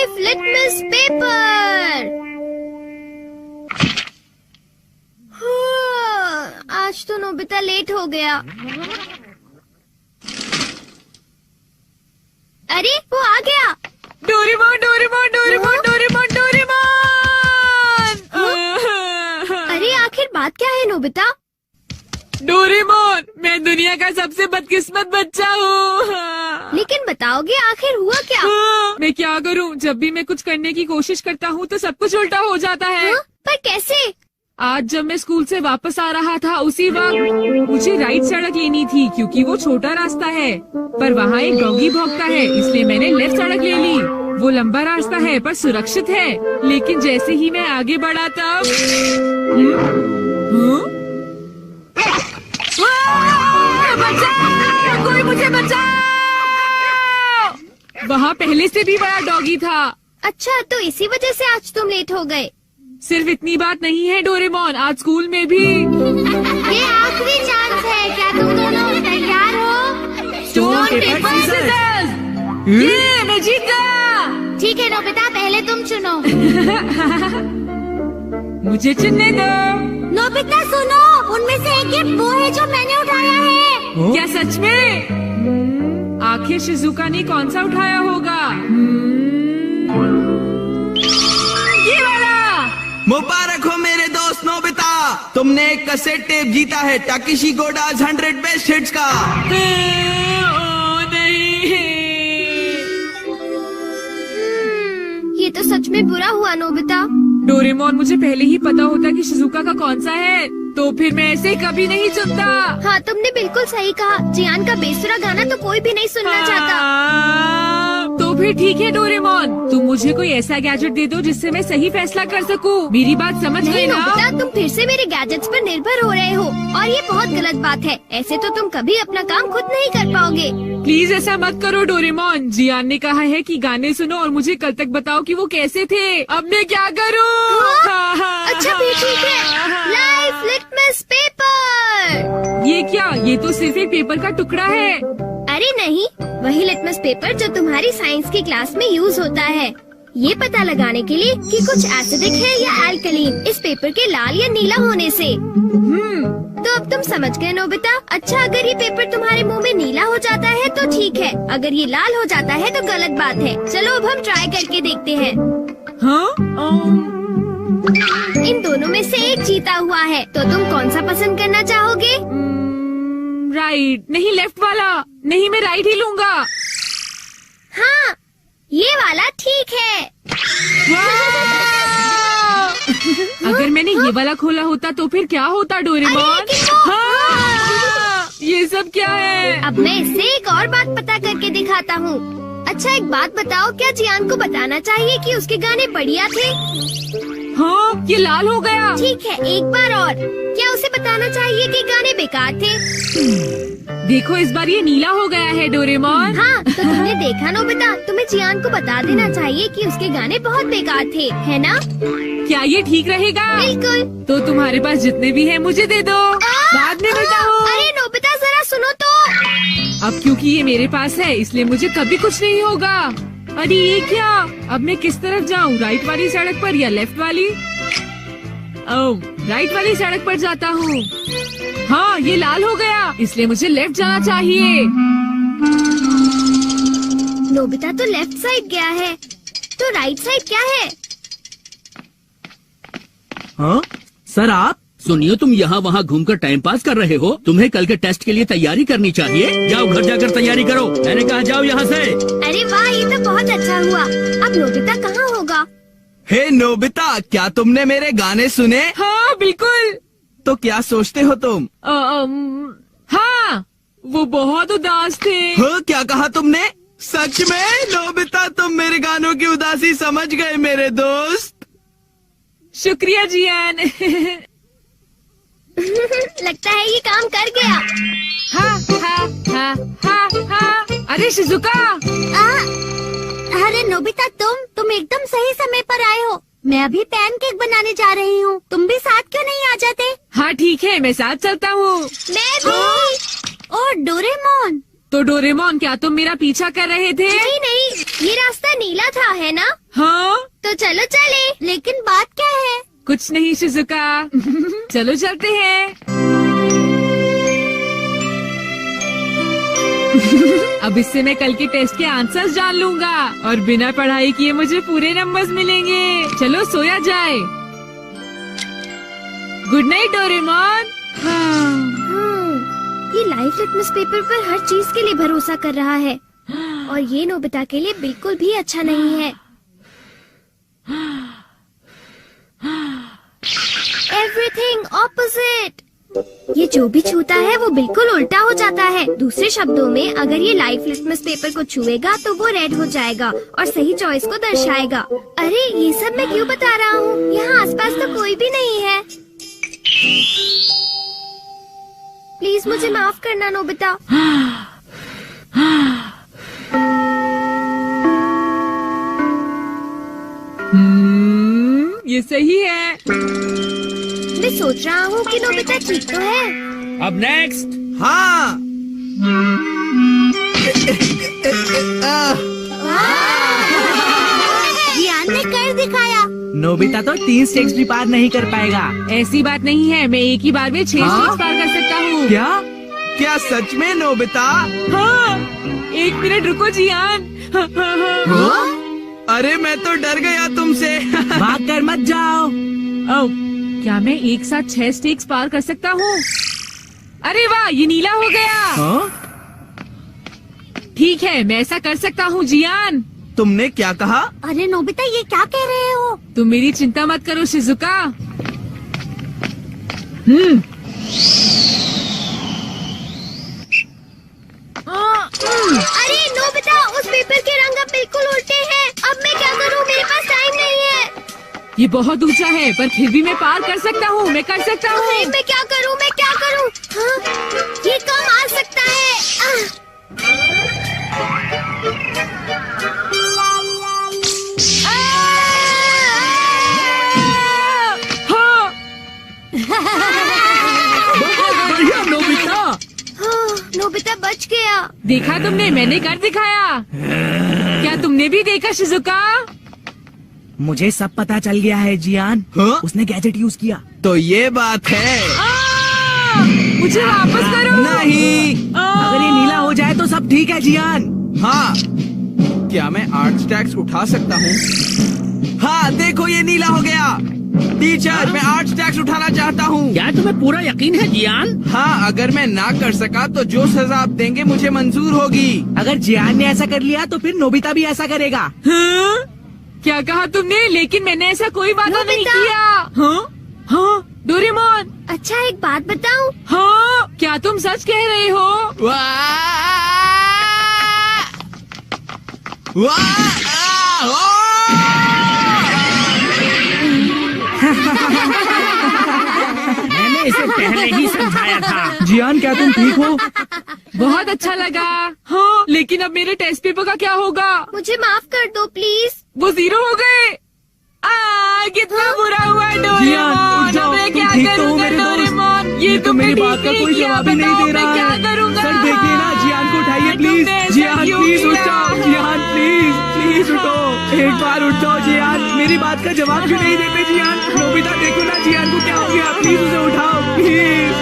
Life litmus paper. आज तो Nobita late हो गया। अरे वो आ गया। Doraemon Doraemon Doraemon Doraemon Doraemon. अरे आखिर बात क्या है नोबिता? डोरेमोन, मैं दुनिया का सबसे बदकिस्मत बच्चा हूँ। लेकिन बताओगे आखिर हुआ क्या? मैं क्या करूँ, जब भी मैं कुछ करने की कोशिश करता हूँ तो सब कुछ उल्टा हो जाता है। पर कैसे? आज जब मैं स्कूल से वापस आ रहा था उसी वक्त मुझे राइट सड़क लेनी थी क्योंकि वो छोटा रास्ता है, पर वहाँ एक डॉगी भौंकता है, इसलिए मैंने लेफ्ट सड़क ले ली। वो लंबा रास्ता है पर सुरक्षित है, लेकिन जैसे ही मैं आगे बढ़ा तब बचाओ! कोई मुझे बचाओ! वहाँ पहले से भी बड़ा डॉगी था। अच्छा, तो इसी वजह से आज तुम लेट हो गए। सिर्फ इतनी बात नहीं है डोरेमोन, आज स्कूल में भी ये आखिरी चांस है। क्या तुम दोनों तैयार हो? Stone paper scissors. ये मैं जीत गया। ठीक है नोबिता, पहले तुम चुनो। मुझे चुनने दो। नोबिता सुनो, उनमें से एक गिफ्ट वो है जो मैंने उठाया है। क्या सच में? आखिर शिजुका ने कौन सा उठाया होगा? ये वाला। मुबारक हो मेरे दोस्त नोबिता, तुमने एक कैसेट टेप जीता है टाकेशी गोडाज 100 बेस्ट हिट्स का। ये तो सच में बुरा हुआ नोबिता। डोरेमोन, मुझे पहले ही पता होता कि शिजुका का कौन सा है तो फिर मैं ऐसे कभी नहीं सुनता। हाँ, तुमने बिल्कुल सही कहा। जियान का बेसुरा गाना तो कोई भी नहीं सुनना चाहता। तो फिर ठीक है डोरेमोन, तुम मुझे कोई ऐसा गैजेट दे दो जिससे मैं सही फैसला कर सकूं। मेरी बात समझ गए ना? नोबिता, तुम फिर से मेरे गैजेट्स पर निर्भर हो रहे हो और ये बहुत गलत बात है। ऐसे तो तुम कभी अपना काम खुद नहीं कर पाओगे। प्लीज ऐसा मत करो डोरेमोन। जियान ने कहा है कि गाने सुनो और मुझे कल तक बताओ कि वो कैसे थे। अब मैं क्या करूं? अच्छा भी ठीक है। Life litmus paper. ये क्या? ये तो सिर्फ एक पेपर का टुकड़ा है। अरे नहीं, वही लिटमस पेपर जो तुम्हारी साइंस की क्लास में यूज होता है, ये पता लगाने के लिए कि कुछ एसिडिक है या अल्कलीन इस पेपर के लाल या नीला होने से। तो अब तुम समझ गए नोबिता। अच्छा, अगर ये पेपर तुम्हारे मुंह में नीला हो जाता है तो ठीक है, अगर ये लाल हो जाता है तो गलत बात है। चलो अब हम ट्राई करके देखते हैं। इन दोनों में से एक जीता हुआ है, तो तुम कौन सा पसंद करना चाहोगे? राइट। नहीं, लेफ्ट वाला। नहीं, मैं राइट ही लूंगा। हाँ, ये वाला ठीक है। अगर मैंने ये वाला खोला होता तो फिर क्या होता डोरेमोन? ये सब क्या है? अब मैं इससे एक और बात पता करके दिखाता हूँ। अच्छा, एक बात बताओ, क्या जियान को बताना चाहिए कि उसके गाने बढ़िया थे? हाँ, ये लाल हो गया। ठीक है, एक बार और। क्या उसे बताना चाहिए कि गाने बेकार थे? देखो, इस बार ये नीला हो गया है डोरेमोन। हाँ, तो तुमने देखा नोबिता, तुम्हें जियान को बता देना चाहिए कि उसके गाने बहुत बेकार थे, है ना? क्या ये ठीक रहेगा? बिल्कुल। तो तुम्हारे पास जितने भी हैं मुझे दे दो, बाद में बताओ। अरे नोबिता, जरा सुनो तो। अब क्योंकि ये मेरे पास है इसलिए मुझे कभी कुछ नहीं होगा। अरे ये क्या? अब मैं किस तरफ जाऊँ, राइट वाली सड़क पर या लेफ्ट वाली? ओह, राइट वाली सड़क पर जाता हूँ। हाँ, ये लाल हो गया, इसलिए मुझे लेफ्ट जाना चाहिए। नोबिता तो लेफ्ट साइड गया है, तो राइट साइड क्या है? हाँ सर, आप सुनिए, तुम यहाँ वहाँ घूमकर टाइम पास कर रहे हो। तुम्हें कल के टेस्ट के लिए तैयारी करनी चाहिए। जाओ घर जाकर तैयारी करो। मैंने कहा जाओ यहाँ से। अरे वाह, ये तो बहुत अच्छा हुआ। अब नोबिता कहाँ होगा? हे नोबिता, क्या तुमने मेरे गाने सुने? हाँ बिल्कुल। तो क्या सोचते हो तुम? हाँ, वो बहुत उदास थे। हाँ, क्या कहा तुमने? सच में नोबिता, तुम मेरे गानों की उदासी समझ गए मेरे दोस्त। शुक्रिया जियान। लगता है ये काम कर गया। हाँ हाँ हाँ हाँ हाँ। अरे शिजुका। अरे नोबिता, तुम एकदम सही समय पर आए हो। मैं अभी पैनकेक बनाने जा रही हूँ। तुम भी साथ क्यों नहीं आ जाते? हाँ ठीक है, मैं साथ चलता हूँ। मैं भी। और डोरेमोन। तो डोरेमोन, क्या तुम मेरा पीछा कर रहे थे? नहीं, ये रास्ता नीला था, है ना? हाँ। चलो चले। लेकिन बात क्या है? कुछ नहीं शिजुका। चलो चलते हैं। अब इससे मैं कल के टेस्ट के आंसर्स जान लूंगा और बिना पढ़ाई किए मुझे पूरे नंबर्स मिलेंगे। चलो सोया जाए। Good night Doraemon. ये लाइफ लिटमस पेपर पर हर चीज के लिए भरोसा कर रहा है और ये नोबिता के लिए बिल्कुल भी अच्छा नहीं है। Everything opposite. ये जो भी छूता है वो बिल्कुल उल्टा हो जाता है। दूसरे शब्दों में अगर ये लाइफ लिटमस पेपर को छुएगा तो वो रेड हो जाएगा और सही चॉइस को दर्शाएगा। अरे ये सब मैं क्यों बता रहा हूँ? यहाँ आसपास तो कोई भी नहीं है। प्लीज मुझे माफ करना नोबिता। ये सही है। मैं सोच रहा हूँ कि नोबिता ठीक तो है। अब नेक्स्ट। हाँ। जियान ने कर दिखाया। नोबिता तो 3 स्टेक्स भी पार नहीं कर पाएगा। ऐसी बात नहीं है, मैं एक ही बार में 6 हाँ? स्टेक्स पार कर सकता हूँ। क्या? क्या सच में नोबिता? हाँ, 1 मिनट रुको जियान। अरे मैं तो डर गया तुमसे। भाग कर मत जाओ। ओह, क्या मैं एक साथ 6 स्टेक्स पार कर सकता हूँ? अरे वाह, ये नीला हो गया। हाँ? ठीक है, मैं ऐसा कर सकता हूँ जियान। तुमने क्या कहा? अरे नोबिता ये क्या कह रहे हो? तुम मेरी चिंता मत करो शिजुका। अरे नोबिता उस पेपर के रंग अब बिल्कुल उल्टे हैं। अब मैं क्या करूँ? मेरे पास टाइम नहीं है। ये बहुत ऊंचा है पर फिर भी मैं पार कर सकता हूँ। मैं कर सकता हूँ। अरे मैं क्या करूँ? मैं क्या करूँ? हाँ? ये कम आ सकता है। हाँ, बहुत बढ़िया नोबिता। नोबिता बच गया। देखा तुमने, मैंने कर दिखाया। क्या तुमने भी देखा शिजुका? मुझे सब पता चल गया है जियान। हाँ? उसने गैजेट यूज किया। तो ये बात है। मुझे वापस करो। नहीं। अगर ये नीला हो जाए तो सब ठीक है जियान। हाँ। क्या मैं 8 स्टैक्स उठा सकता हूँ? हाँ देखो ये नीला हो गया। टीचर मैं 8 स्टैक्स उठाना चाहता हूँ। क्या तुम्हें पूरा यकीन है जियान? हाँ अगर मैं ना कर सका तो जो सजा आप देंगे मुझे मंजूर होगी। अगर जियान ने ऐसा कर लिया तो फिर नोबिता भी ऐसा करेगा। हाँ? क्या कहा तुमने? लेकिन मैंने ऐसा कोई वादा नहीं नोबिता। किया। हाँ? हाँ? डोरेमोन। अच्छा एक बात बताऊँ? हाँ? क्या तुम सच कह रहे हो? वाह! वाह! मैंने इसे पहले ही समझाया था। जियान क्या तुम ठीक हो? बहुत अच्छा लगा। हाँ, लेकिन अब मेरे टेस्ट पेपर का क्या होगा? मुझे माफ कर दो प्लीज। वो 0 हो गए। कितना बुरा हुआ जियान, डोरेमोन। उठ जाओ, अब मैं तुम क्या ठीक तो हो करूँगा मेरे दोस्त? डोरेमोन? ये तो मेरी बात का कोई जवाब ही नहीं दे रहा क्या है। करूँगा? सर देखिए ना, जियान को उठाइए प्लीज। तुमने ऐसा जियान क्यों प्लीज उठ किया? जाओ। जियान प्लीज उठो। एक बार उठ जाओ जियान। मेरी बात का जवाब क्यों नहीं देते जियान? नोबिता देखो ना जियान को क्या हो गया। प्लीज उसे उठाओ प्लीज।